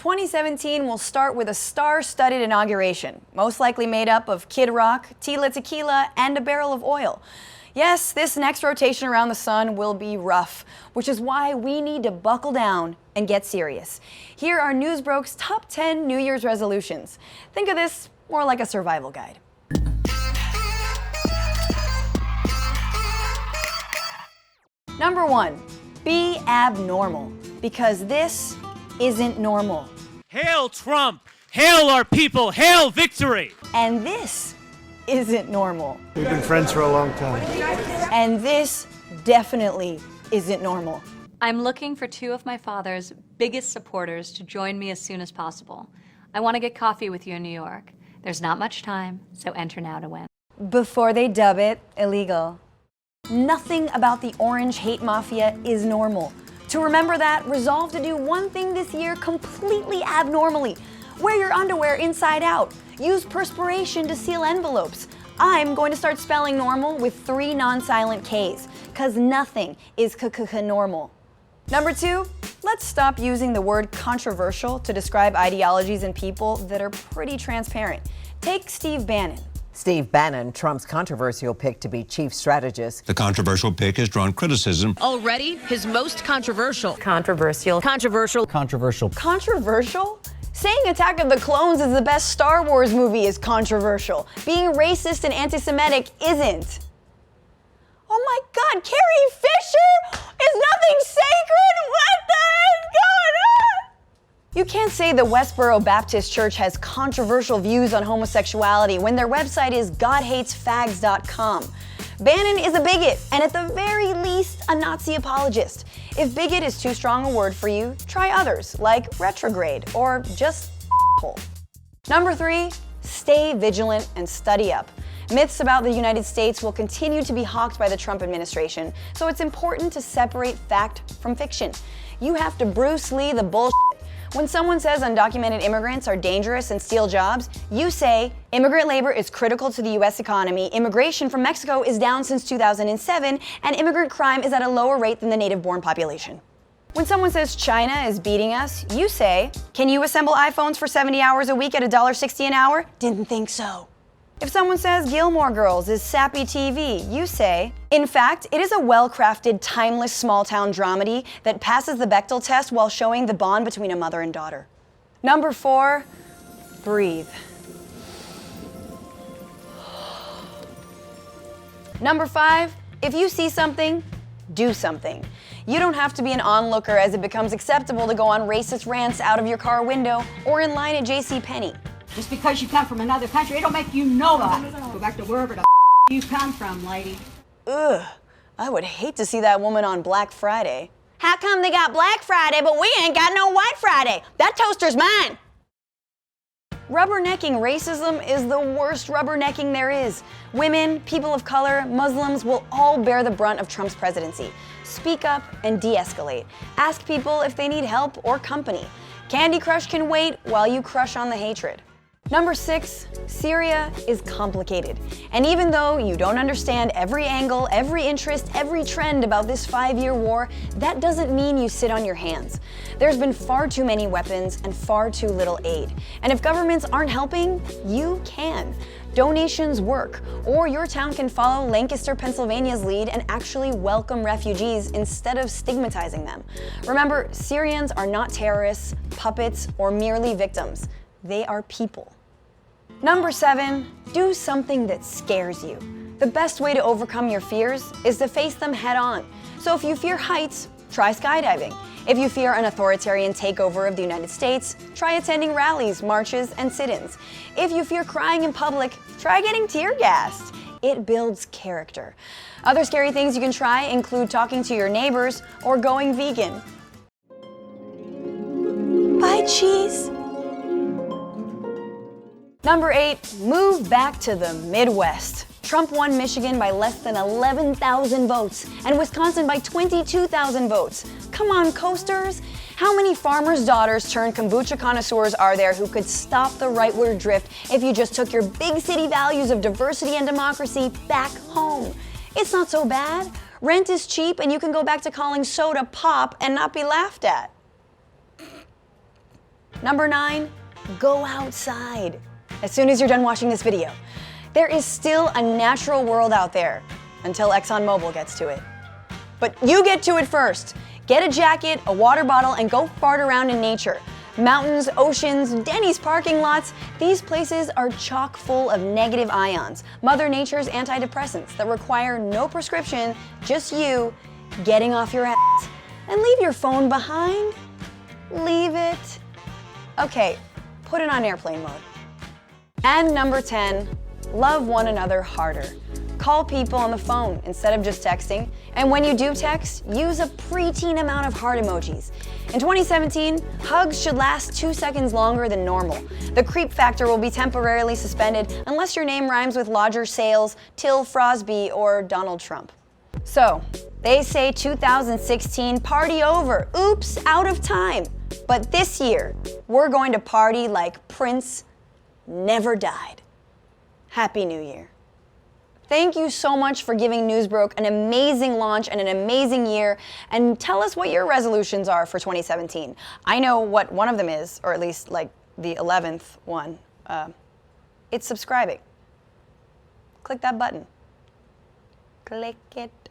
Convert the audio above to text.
2017 will start with a star-studded inauguration, most likely made up of Kid Rock, Tila Tequila, and a barrel of oil. Yes, this next rotation around the sun will be rough, which is why we need to buckle down and get serious. Here are Newsbroke's top 10 New Year's resolutions. Think of this more like a survival guide. Number 1, be abnormal, because this isn't normal. Hail Trump! Hail our people! Hail victory! And this isn't normal. We've been friends for a long time. And this definitely isn't normal. I'm looking for 2 of my father's biggest supporters to join me as soon as possible. I want to get coffee with you in New York. There's not much time, so enter now to win. Before they dub it illegal. Nothing about the orange hate mafia is normal. To remember that, resolve to do one thing this year completely abnormally. Wear your underwear inside out. Use perspiration to seal envelopes. I'm going to start spelling normal with 3 non-silent Ks, cause nothing is normal. Number 2, let's stop using the word controversial to describe ideologies and people that are pretty transparent. Take Steve Bannon. Steve Bannon, Trump's controversial pick to be chief strategist. The controversial pick has drawn criticism. Already, his most controversial. Controversial. Controversial. Controversial. Controversial? Saying Attack of the Clones is the best Star Wars movie is controversial. Being racist and anti-Semitic isn't. Oh my God, Carrie Fisher? Is nothing sacred? What the heck is going on? You can't say the Westboro Baptist Church has controversial views on homosexuality when their website is godhatesfags.com. Bannon is a bigot, and at the very least, a Nazi apologist. If bigot is too strong a word for you, try others, like retrograde, or just hole. Number 3, stay vigilant and study up. Myths about the United States will continue to be hawked by the Trump administration, so it's important to separate fact from fiction. You have to Bruce Lee the bullshit. When someone says undocumented immigrants are dangerous and steal jobs, you say, immigrant labor is critical to the U.S. economy, immigration from Mexico is down since 2007, and immigrant crime is at a lower rate than the native-born population. When someone says China is beating us, you say, can you assemble iPhones for 70 hours a week at $1.60 an hour? Didn't think so. If someone says Gilmore Girls is sappy TV, you say, in fact, it is a well-crafted, timeless small-town dramedy that passes the Bechdel test while showing the bond between a mother and daughter. Number 4, breathe. Number 5, if you see something, do something. You don't have to be an onlooker as it becomes acceptable to go on racist rants out of your car window or in line at JCPenney. Just because you come from another country, it don't make you nobody. Go back to wherever the you come from, lady. Ugh, I would hate to see that woman on Black Friday. How come they got Black Friday, but we ain't got no White Friday? That toaster's mine. Rubbernecking racism is the worst rubbernecking there is. Women, people of color, Muslims will all bear the brunt of Trump's presidency. Speak up and de-escalate. Ask people if they need help or company. Candy Crush can wait while you crush on the hatred. Number 6, Syria is complicated. And even though you don't understand every angle, every interest, every trend about this 5-year war, that doesn't mean you sit on your hands. There's been far too many weapons and far too little aid. And if governments aren't helping, you can. Donations work, or your town can follow Lancaster, Pennsylvania's lead and actually welcome refugees instead of stigmatizing them. Remember, Syrians are not terrorists, puppets, or merely victims. They are people. Number 7, do something that scares you. The best way to overcome your fears is to face them head on. So if you fear heights, try skydiving. If you fear an authoritarian takeover of the United States, try attending rallies, marches, and sit-ins. If you fear crying in public, try getting tear gassed. It builds character. Other scary things you can try include talking to your neighbors or going vegan. Bye, cheese. Number 8, move back to the Midwest. Trump won Michigan by less than 11,000 votes and Wisconsin by 22,000 votes. Come on, coasters. How many farmers' daughters turned kombucha connoisseurs are there who could stop the rightward drift if you just took your big city values of diversity and democracy back home? It's not so bad. Rent is cheap and you can go back to calling soda pop and not be laughed at. Number 9, go outside. As soon as you're done watching this video, there is still a natural world out there until ExxonMobil gets to it. But you get to it first. Get a jacket, a water bottle, and go fart around in nature. Mountains, oceans, Denny's parking lots, these places are chock full of negative ions, Mother Nature's antidepressants that require no prescription, just you getting off your ass. And leave your phone behind. Leave it. Okay, put it on airplane mode. And number 10, love one another harder. Call people on the phone instead of just texting. And when you do text, use a preteen amount of heart emojis. In 2017, hugs should last 2 seconds longer than normal. The creep factor will be temporarily suspended unless your name rhymes with Lodger Sales, Till Frosby, or Donald Trump. So, they say 2016 party over. Oops, out of time. But this year, we're going to party like Prince never died. Happy New Year. Thank you so much for giving Newsbroke an amazing launch and an amazing year, and tell us what your resolutions are for 2017. I know what one of them is, or at least like the 11th one. It's subscribing. Click that button. Click it.